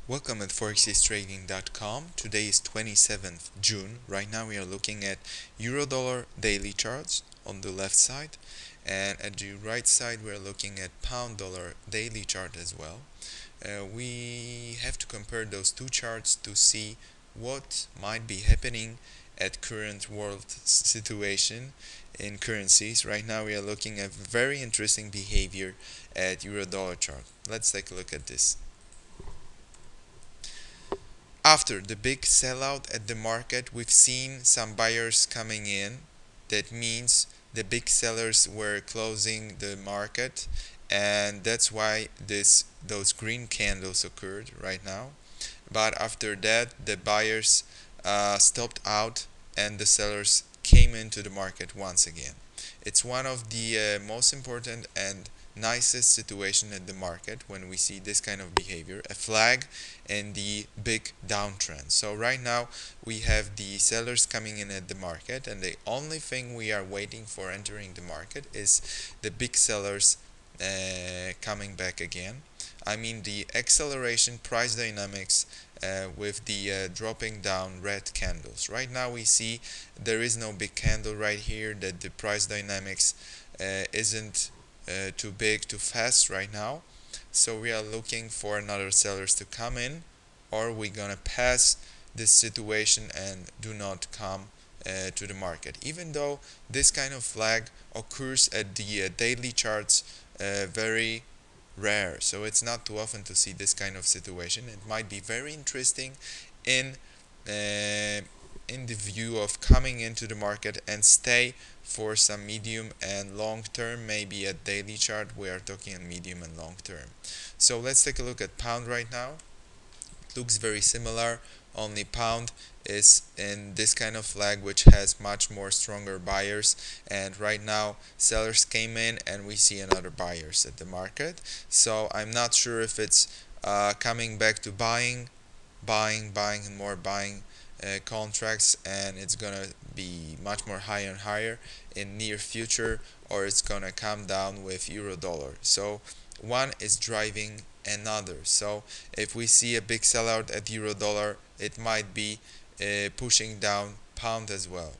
Welcome at forextrading.com. Today is 27th June. Right now we are looking at euro dollar daily charts on the left side, and at the right side we are looking at pound dollar daily chart as well. We have to compare those two charts to see what might be happening at current world situation in currencies. Right now we are looking at very interesting behavior at euro dollar chart. Let's take a look at this. After the big sellout at the market, we've seen some buyers coming in. That means the big sellers were closing the market, and that's why those green candles occurred right now. But after that, the buyers stopped out and the sellers came into the market once again. It's one of the most important and nicest situation at the market when we see this kind of behavior, a flag and the big downtrend. So right now we have the sellers coming in at the market, and the only thing we are waiting for entering the market is the big sellers coming back again. I mean the acceleration price dynamics with the dropping down red candles. Right now we see there is no big candle right here, that the price dynamics isn't too big, too fast right now. So we are looking for another sellers to come in, or we're gonna pass this situation and do not come to the market. Even though this kind of flag occurs at the daily charts very rare, so it's not too often to see this kind of situation. It might be very interesting in uh, in the view of coming into the market and stay for some medium and long term. Maybe a daily chart we are talking on medium and long term. So let's take a look at pound right now. It looks very similar, only pound is in this kind of flag which has much more stronger buyers, and right now sellers came in and we see another buyers at the market. So I'm not sure if it's coming back to buying and more buying contracts, and it's gonna be much more higher and higher in near future, or it's gonna come down with euro dollar. So one is driving another. So if we see a big sellout at euro dollar, it might be pushing down pound as well.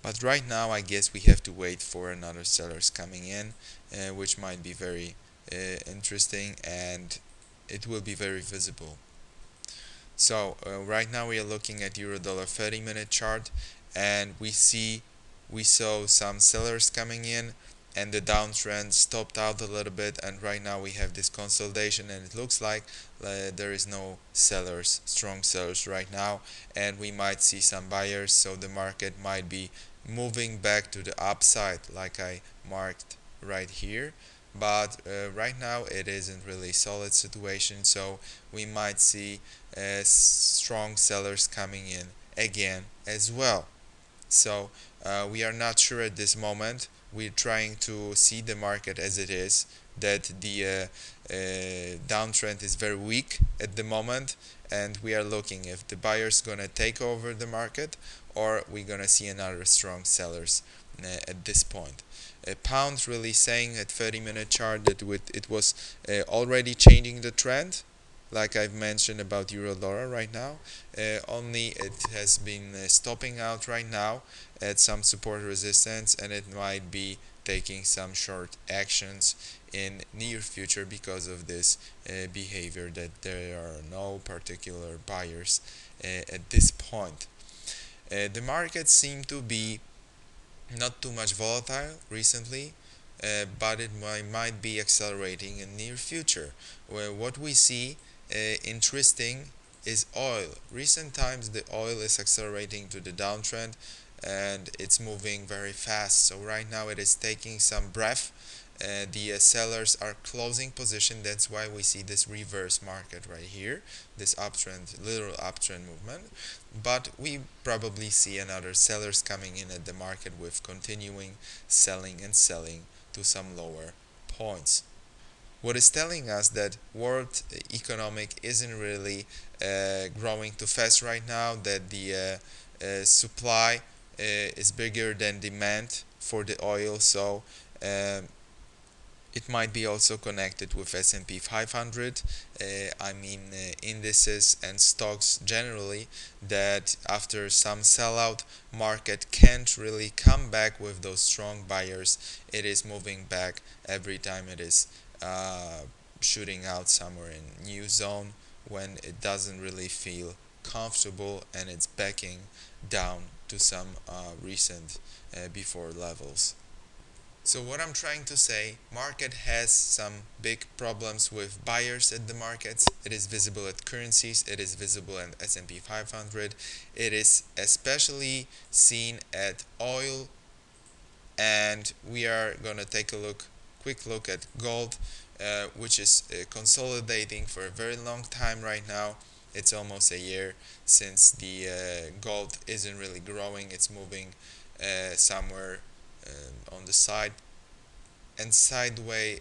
But right now I guess we have to wait for another sellers coming in, which might be very interesting, and it will be very visible. So right now we are looking at euro dollar 30-minute chart, and we saw some sellers coming in, and the downtrend stopped out a little bit, and right now we have this consolidation, and it looks like there is no sellers, strong sellers right now, and we might see some buyers. So the market might be moving back to the upside like I marked right here, but right now it isn't really solid situation, so we might see strong sellers coming in again as well. So we are not sure at this moment. We're trying to see the market as it is, that the downtrend is very weak at the moment, and we are looking if the buyer's gonna take over the market, or we're gonna see another strong sellers at this point. Pound really saying at 30-minute chart that it was already changing the trend, like I've mentioned about euro dollar right now. Only it has been stopping out right now at some support resistance, and it might be taking some short actions in near future because of this behavior, that there are no particular buyers at this point. The markets seem to be not too much volatile recently, but it might be accelerating in near future. Where what we see interesting is oil. Recent times the oil is accelerating to the downtrend, and it's moving very fast. So right now it is taking some breath. The sellers are closing position. That's why we see this reverse market right here, this uptrend, literal uptrend movement. But we probably see another sellers coming in at the market with continuing selling and selling to some lower points. What is telling us that world economic isn't really growing too fast right now, that the supply is bigger than demand for the oil. So It might be also connected with S&P 500, indices and stocks generally, that after some sellout, market can't really come back with those strong buyers. It is moving back every time it is uh, shooting out somewhere in new zone when it doesn't really feel comfortable, and it's backing down to some recent before levels. So what I'm trying to say, market has some big problems with buyers at the markets. It is visible at currencies, it is visible at S&P 500. It is especially seen at oil, and we are going to take a quick look at gold, which is consolidating for a very long time right now. It's almost a year since the gold isn't really growing. It's moving somewhere on the side, and sideway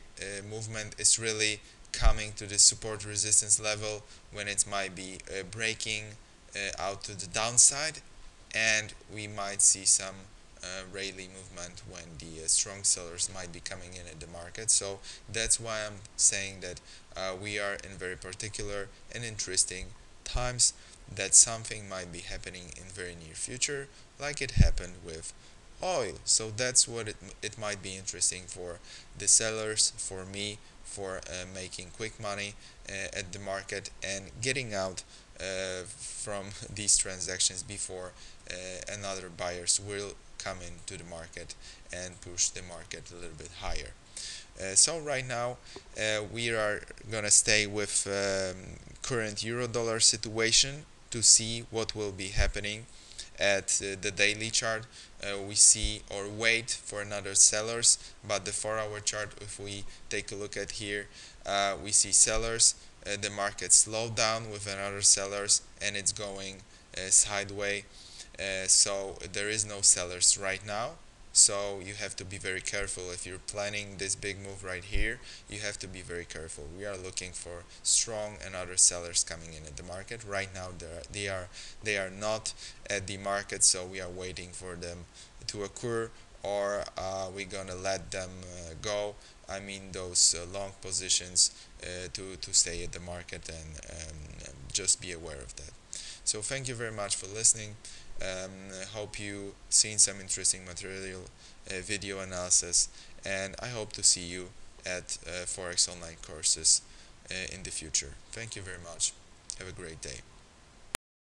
movement is really coming to the support resistance level when it might be breaking out to the downside, and we might see some rally movement when the strong sellers might be coming in at the market. So that's why I'm saying that we are in very particular and interesting times, that something might be happening in very near future, like it happened with oil. So that's what it might be interesting for the sellers, for me, for making quick money at the market and getting out from these transactions before another buyers will come into the market and push the market a little bit higher. So right now we are gonna stay with current euro dollar situation to see what will be happening at the daily chart. We see or wait for another sellers, but the 4-hour chart, if we take a look at here, we see sellers. The market slowed down with another sellers, and it's going sideways. So there is no sellers right now. So you have to be very careful if you're planning this big move right here. You have to be very careful. We are looking for strong and other sellers coming in at the market. Right now they are not at the market, so we are waiting for them to occur, or we're gonna let them go. I mean those long positions to stay at the market, and just be aware of that. So thank you very much for listening. Hope you seen some interesting material, video analysis, and I hope to see you at Forex online courses in the future. Thank you very much. Have a great day.